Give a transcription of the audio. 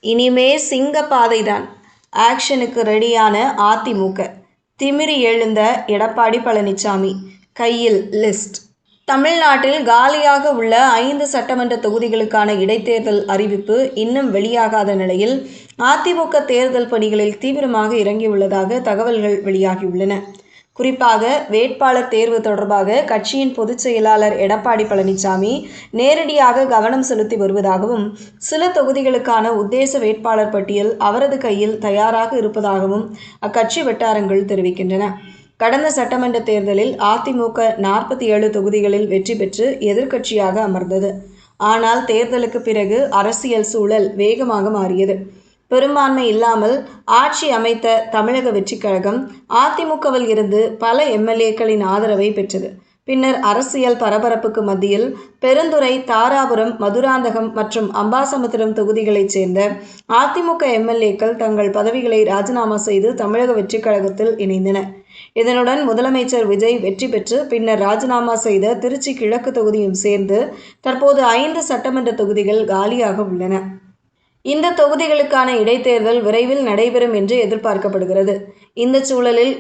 இனிமே சிங்க பாதைதான். ஆக்ஷனுக்கு ரெடியான அதிமுக. திமிறி எழுந்த எடப்பாடி பழனிசாமி. கையில் லிஸ்ட். தமிழ்நாட்டில் காலியாக உள்ள 5 சட்டமன்ற தொகுதிகளுக்கான இடைத்தேர்தல் அறிவிப்பு இன்னும் வெளியாகாத நிலையில் அதிமுக தேர்தல் பணிகளில் தீவிரமாக இறங்கியுள்ளதாக தகவல்கள் வெளியாகியுள்ளன. குறிப்பாக வேட்பாளர் தேர்வு தொடர்பாக கட்சியின் பொதுச் செயலாளர் எடப்பாடி பழனிசாமி நேரடியாக கவனம் செலுத்தி வருவதாகவும், சில தொகுதிகளுக்கான உத்தேச வேட்பாளர் பட்டியல் அவரது கையில் தயாராக இருப்பதாகவும் அக்கட்சி வட்டாரங்கள் தெரிவிக்கின்றன. கடந்த சட்டமன்ற தேர்தலில் அதிமுக 47 தொகுதிகளில் வெற்றி பெற்று எதிர்க்கட்சியாக அமர்ந்தது. ஆனால் தேர்தலுக்கு பிறகு அரசியல் சூழல் வேகமாக மாறியது. பெரும்பான்மை இல்லாமல் ஆட்சி அமைத்த தமிழக வெற்றிக் கழகம் அதிமுகவில் இருந்து பல எம்எல்ஏக்களின் ஆதரவை பெற்றது. பின்னர் அரசியல் பரபரப்புக்கு மத்தியில் பெருந்துறை, தாராபுரம், மதுராந்தகம் மற்றும் அம்பாசமுத்திரம் தொகுதிகளைச் சேர்ந்த அதிமுக எம்எல்ஏக்கள் தங்கள் பதவிகளை ராஜினாமா செய்து தமிழக வெற்றிக் கழகத்தில் இணைந்தனர். இதனுடன் முதலமைச்சர் விஜய் வெற்றி பெற்று பின்னர் ராஜினாமா செய்த திருச்சி கிழக்கு தொகுதியும் சேர்ந்து தற்போது 5 சட்டமன்ற தொகுதிகள் காலியாக உள்ளன. இந்த தொகுதிகளுக்கான இடைத்தேர்தல் விரைவில் நடைபெறும் என்று எதிர்பார்க்கப்படுகிறது. இந்த சூழலில்